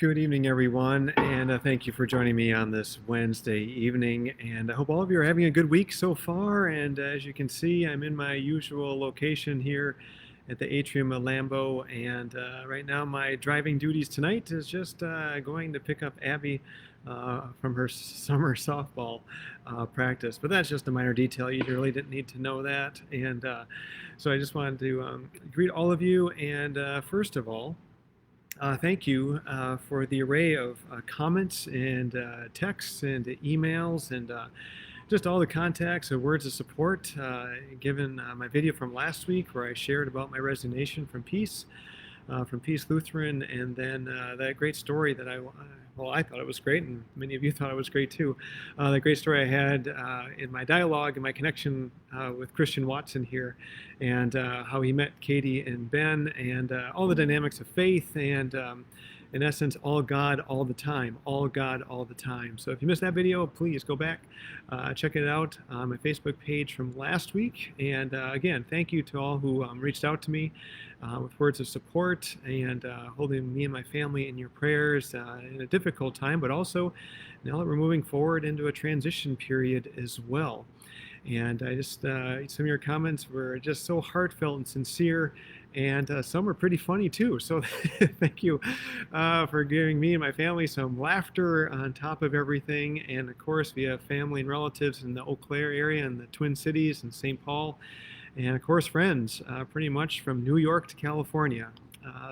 Good evening, everyone, and thank you for joining me on this Wednesday evening. And I hope all of you are having a good week so far. And as you can see, I'm in my usual location here at the Atrium of Lambeau. And right now, my driving duties tonight is just going to pick up Abby from her summer softball practice. But that's just a minor detail. You really didn't need to know that. And so I just wanted to greet all of you. And first of all, thank you for the array of comments and texts and emails and just all the contacts and words of support given my video from last week where I shared about my resignation from Peace Lutheran, and then that great story that I thought it was great, and many of you thought it was great too. The great story I had in my dialogue and my connection with Christian Watson here, and how he met Katie and Ben, and all the dynamics of faith, and in essence, all God all the time, all God all the time. So if you missed that video, please go back, check it out on my Facebook page from last week. And again, thank you to all who reached out to me with words of support and holding me and my family in your prayers in a difficult time, but also now that we're moving forward into a transition period as well. And I just, some of your comments were just so heartfelt and sincere, and some were pretty funny too. So thank you for giving me and my family some laughter on top of everything. And of course, we have family and relatives in the Eau Claire area and the Twin Cities and St. Paul. And of course, friends, pretty much from New York to California.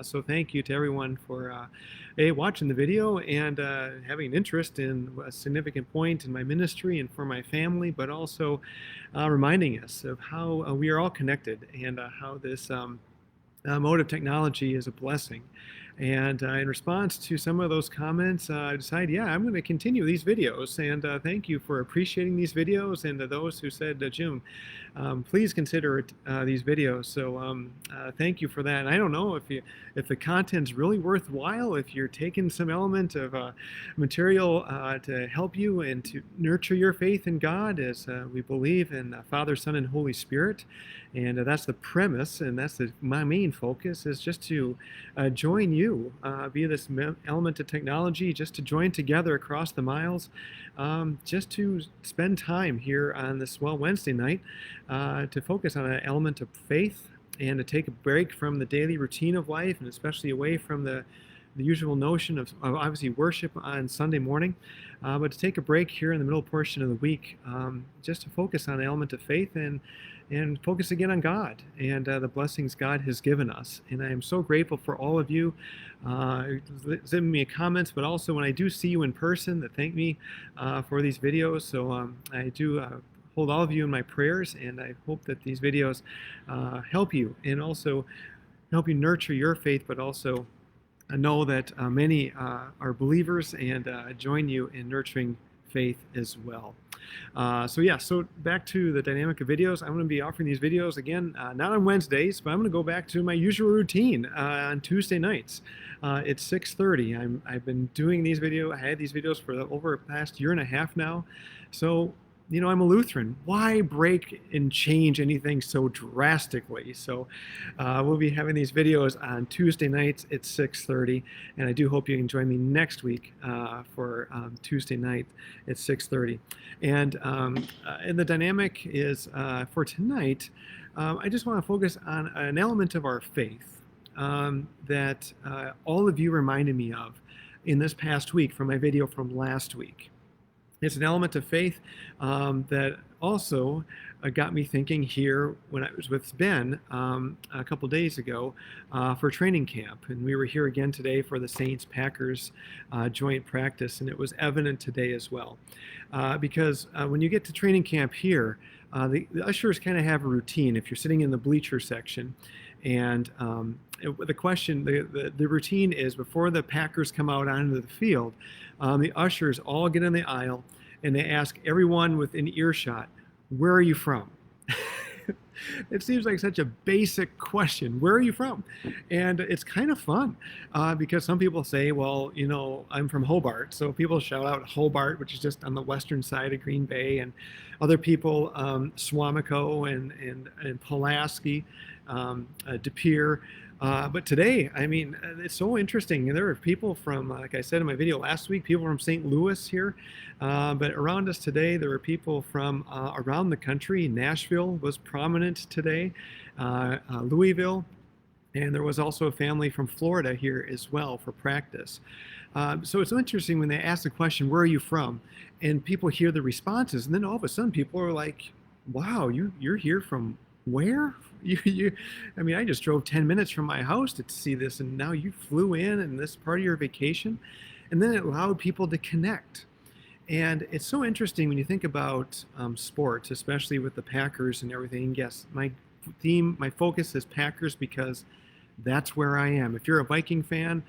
So thank you to everyone for watching the video and having an interest in a significant point in my ministry and for my family, but also reminding us of how we are all connected and how this mode of technology is a blessing. And in response to some of those comments, I decided, yeah, I'm going to continue these videos. And thank you for appreciating these videos. And to those who said, Jim, please consider these videos. So thank you for that. And I don't know if the content's really worthwhile, if you're taking some element of material to help you and to nurture your faith in God, as we believe in Father, Son, and Holy Spirit. And that's the premise, and that's my main focus, is just to join you via this element of technology, just to join together across the miles, just to spend time here on this Wednesday night to focus on an element of faith and to take a break from the daily routine of life, and especially away from the usual notion of obviously worship on Sunday morning, but to take a break here in the middle portion of the week, just to focus on the element of faith and focus again on God and the blessings God has given us. And I am so grateful for all of you sending me comments, but also when I do see you in person, that thank me for these videos. So I do hold all of you in my prayers, and I hope that these videos help you and also help you nurture your faith, but also know that many are believers and join you in nurturing faith as well. So back to the dynamic of videos. I'm going to be offering these videos again, not on Wednesdays, but I'm going to go back to my usual routine on Tuesday nights. It's 6:30. I've been doing these videos. I had these videos for over the past year and a half now. So, you know, I'm a Lutheran. Why break and change anything so drastically? So we'll be having these videos on Tuesday nights at 6:30, and I do hope you can join me next week for Tuesday night at 6:30. And the dynamic is for tonight, I just want to focus on an element of our faith that all of you reminded me of in this past week from my video from last week. It's an element of faith that also got me thinking here when I was with Ben a couple days ago for training camp. And we were here again today for the Saints-Packers joint practice, and it was evident today as well. Because when you get to training camp here, the ushers kind of have a routine if you're sitting in the bleacher section. And the question, the routine is before the Packers come out onto the field, the ushers all get in the aisle and they ask everyone within earshot, where are you from? It seems like such a basic question. Where are you from? And it's kind of fun because some people say, well, you know, I'm from Hobart. So people shout out Hobart, which is just on the western side of Green Bay. And other people, Swamico and Pulaski, De Pere. But today, I mean, it's so interesting. There are people from, like I said in my video last week, people from St. Louis here. But around us today, there are people from around the country. Nashville was prominent today, Louisville, and there was also a family from Florida here as well for practice. So it's interesting when they ask the question, "Where are you from?" and people hear the responses, and then all of a sudden people are like, "Wow, you're here from where?" I mean, I just drove 10 minutes from my house to see this, and now you flew in and this part of your vacation. And then it allowed people to connect. And it's so interesting when you think about sports, especially with the Packers and everything. And yes, my focus is Packers because that's where I am. If you're a Viking fan,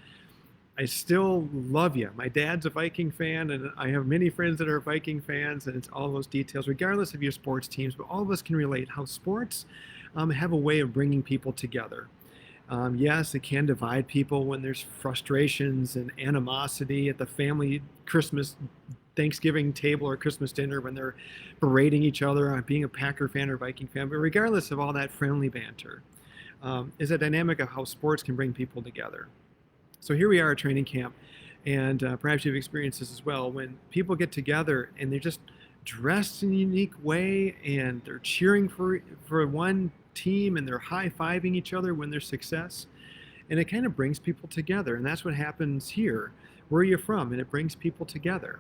I still love you. My dad's a Viking fan, and I have many friends that are Viking fans, and it's all those details, regardless of your sports teams. But all of us can relate how sports have a way of bringing people together. Yes, it can divide people when there's frustrations and animosity at the family Christmas, Thanksgiving table or Christmas dinner when they're berating each other on being a Packer fan or Viking fan. But regardless of all that friendly banter, is a dynamic of how sports can bring people together. So here we are at training camp, and perhaps you've experienced this as well, when people get together and they're just dressed in a unique way and they're cheering for one team and they're high-fiving each other when there's success. And it kind of brings people together. And that's what happens here. Where are you from? And it brings people together.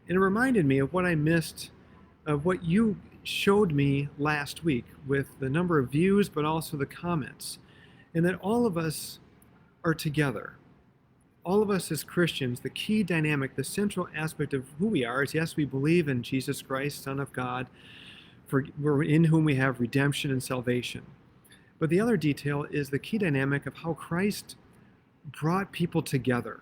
And it reminded me of what I missed, of what you showed me last week with the number of views, but also the comments. And that all of us are together. All of us as Christians, the key dynamic, the central aspect of who we are is, yes, we believe in Jesus Christ, Son of God, in whom we have redemption and salvation. But the other detail is the key dynamic of how Christ brought people together.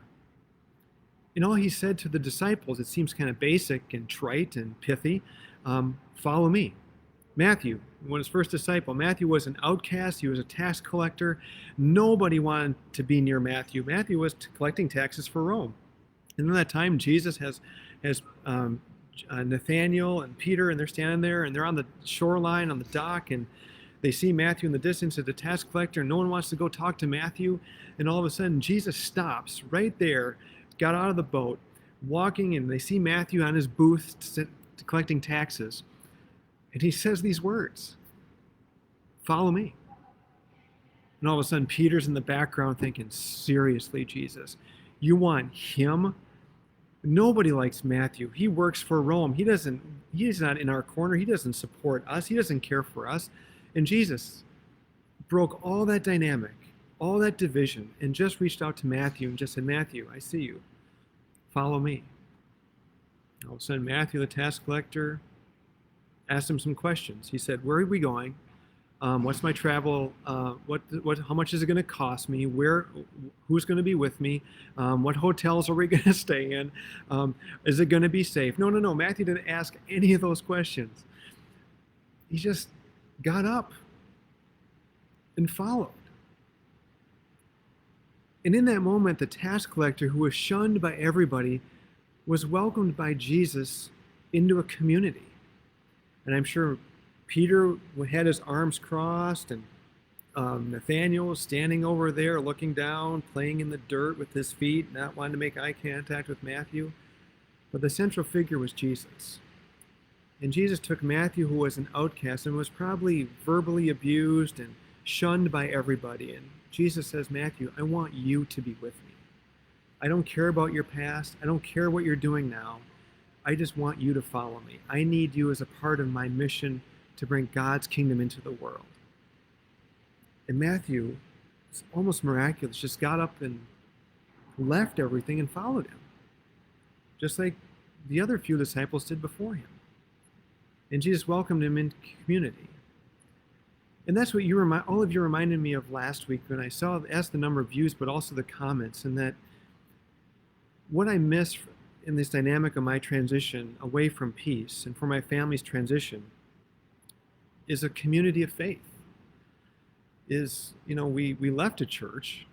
In all he said to the disciples, it seems kind of basic and trite and pithy. Follow me. Matthew, one of his first disciple, Matthew was an outcast. He was a tax collector. Nobody wanted to be near Matthew. Matthew was collecting taxes for Rome. And in that time, Jesus has Nathaniel and Peter, and they're standing there, and they're on the shoreline, on the dock, and they see Matthew in the distance as a tax collector, and no one wants to go talk to Matthew. And all of a sudden, Jesus stops right there, got out of the boat, walking, and they see Matthew on his booth collecting taxes. And he says these words, "Follow me." And all of a sudden, Peter's in the background thinking, seriously, Jesus, you want him? Nobody likes Matthew. He works for Rome. He's not in our corner. He doesn't support us. He doesn't care for us. And Jesus broke all that dynamic, all that division, and just reached out to Matthew and just said, "Matthew, I see you. Follow me." All of a sudden, Matthew, the tax collector, asked him some questions. He said, "Where are we going? What's my travel? How much is it going to cost me? Who's going to be with me? What hotels are we going to stay in? Is it going to be safe?" No. Matthew didn't ask any of those questions. He just got up and followed. And in that moment, the tax collector, who was shunned by everybody, was welcomed by Jesus into a community. And I'm sure Peter had his arms crossed, and Nathaniel was standing over there looking down, playing in the dirt with his feet, not wanting to make eye contact with Matthew. But the central figure was Jesus. And Jesus took Matthew, who was an outcast and was probably verbally abused and shunned by everybody. And Jesus says, "Matthew, I want you to be with me. I don't care about your past. I don't care what you're doing now. I just want you to follow me. I need you as a part of my mission to bring God's kingdom into the world." And Matthew, it's almost miraculous, just got up and left everything and followed him, just like the other few disciples did before him. And Jesus welcomed him into community. And that's what all of you reminded me of last week when I asked the number of views, but also the comments, and that what I missed in this dynamic of my transition away from peace and for my family's transition is a community of faith. We left a church,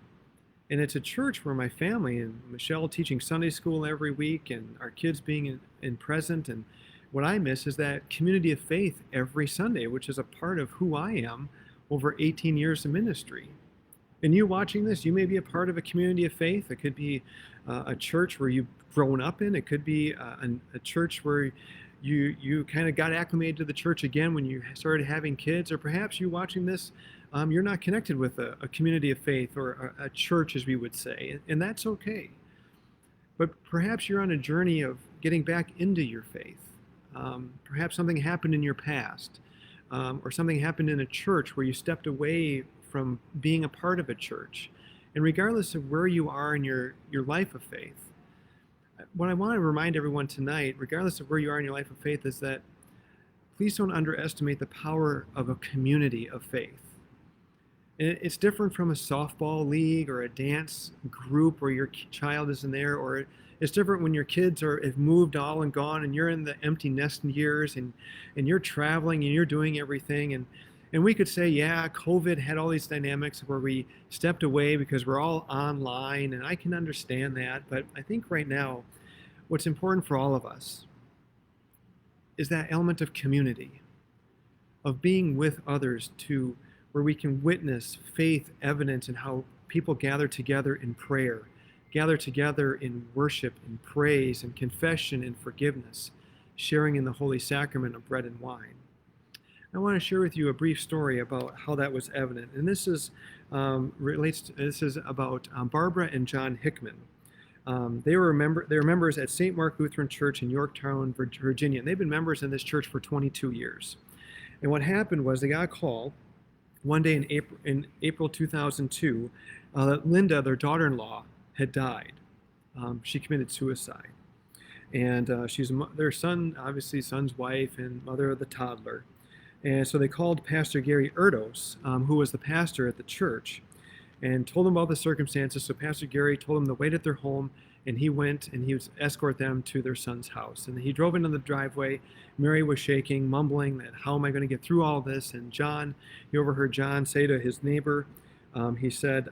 and it's a church where my family and Michelle teaching Sunday school every week and our kids being in present. And what I miss is that community of faith every Sunday, which is a part of who I am over 18 years of ministry. And you watching this, you may be a part of a community of faith. It could be a church where you've grown up in. It could be a church where you kind of got acclimated to the church again when you started having kids. Or perhaps you watching this, you're not connected with a community of faith or a church, as we would say. And that's okay. But perhaps you're on a journey of getting back into your faith. Perhaps something happened in your past, or something happened in a church where you stepped away from being a part of a church. And regardless of where you are in your life of faith, what I want to remind everyone tonight, regardless of where you are in your life of faith, is that please don't underestimate the power of a community of faith. And it's different from a softball league or a dance group where your child is in there, or it's different when your kids have moved all and gone and you're in the empty nest years and you're traveling and you're doing everything. And we could say, yeah, COVID had all these dynamics where we stepped away because we're all online, and I can understand that. But I think right now, what's important for all of us is that element of community, of being with others where we can witness faith evidence in how people gather together in prayer, gather together in worship and praise and confession and forgiveness, sharing in the Holy Sacrament of bread and wine. I want to share with you a brief story about how that was evident. And this is about Barbara and John Hickman. They were members at St. Mark Lutheran Church in Yorktown, Virginia. And they've been members in this church for 22 years. And what happened was they got a call one day in April 2002 that Linda, their daughter-in-law, had died. She committed suicide. And she's their son's wife and mother of the toddler. And so they called Pastor Gary Erdos, who was the pastor at the church, and told him about the circumstances. So Pastor Gary told them to wait at their home, and he went and he would escort them to their son's house. And he drove into the driveway. Mary was shaking, mumbling that, how am I going to get through all this? And he overheard John say to his neighbor, he said,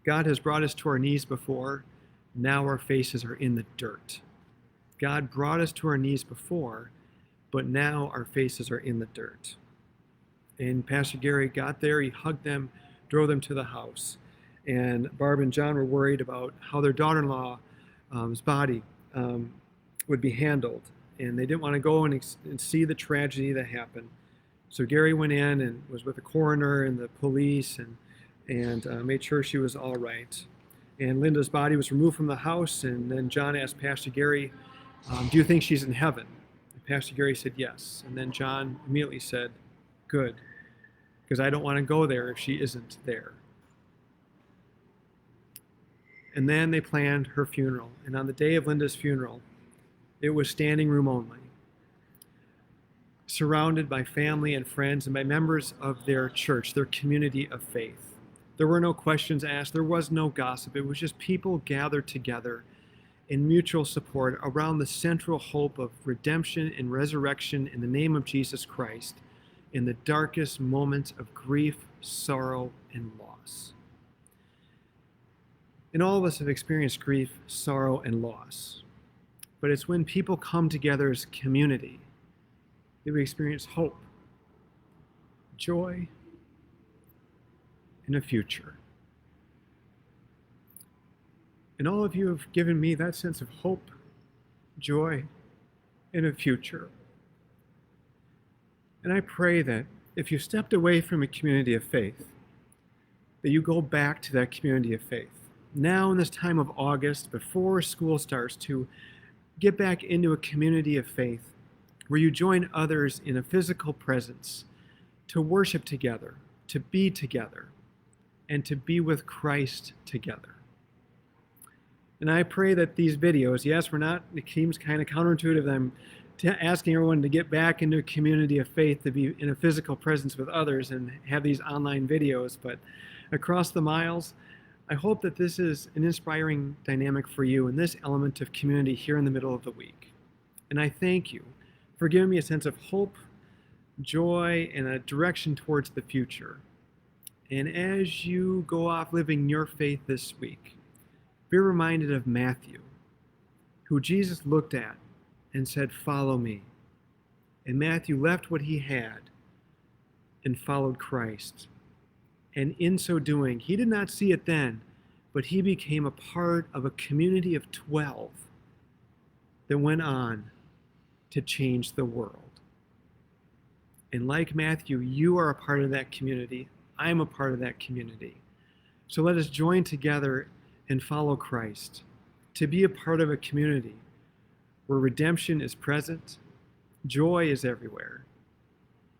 God has brought us to our knees before. Now our faces are in the dirt. God brought us to our knees before, but now our faces are in the dirt. And Pastor Gary got there, he hugged them, drove them to the house. And Barb and John were worried about how their daughter-in-law's body would be handled. And they didn't want to go and see the tragedy that happened. So Gary went in and was with the coroner and the police and made sure she was all right. And Linda's body was removed from the house. And then John asked Pastor Gary, do you think she's in heaven? Pastor Gary said yes. And then John immediately said, good, because I don't want to go there if she isn't there. And then they planned her funeral. And on the day of Linda's funeral, it was standing room only, surrounded by family and friends and by members of their church, their community of faith. There were no questions asked. There was no gossip. It was just people gathered together in mutual support around the central hope of redemption and resurrection in the name of Jesus Christ in the darkest moments of grief, sorrow, and loss. And all of us have experienced grief, sorrow, and loss. But it's when people come together as community that we experience hope, joy, and a future. And all of you have given me that sense of hope, joy, and a future. And I pray that if you stepped away from a community of faith, that you go back to that community of faith. Now in this time of August, before school starts, to get back into a community of faith where you join others in a physical presence, to worship together, to be together, and to be with Christ together. And I pray that these videos, yes, it seems kind of counterintuitive. I'm asking everyone to get back into a community of faith, to be in a physical presence with others and have these online videos. But across the miles, I hope that this is an inspiring dynamic for you in this element of community here in the middle of the week. And I thank you for giving me a sense of hope, joy, and a direction towards the future. And as you go off living your faith this week, be reminded of Matthew, who Jesus looked at and said, follow me. And Matthew left what he had and followed Christ. And in so doing, he did not see it then, but he became a part of a community of 12 that went on to change the world. And like Matthew, you are a part of that community. I'm a part of that community. So let us join together and follow Christ to be a part of a community where redemption is present, joy is everywhere,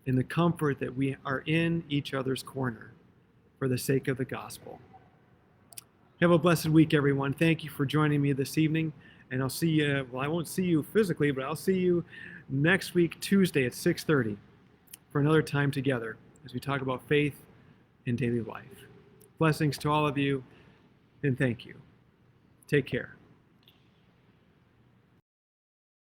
and the comfort that we are in each other's corner for the sake of the gospel. Have a blessed week, everyone. Thank you for joining me this evening. And I'll see you, well, I won't see you physically, but I'll see you next week, Tuesday at 6:30 for another time together as we talk about faith in daily life. Blessings to all of you, and thank you. Take care.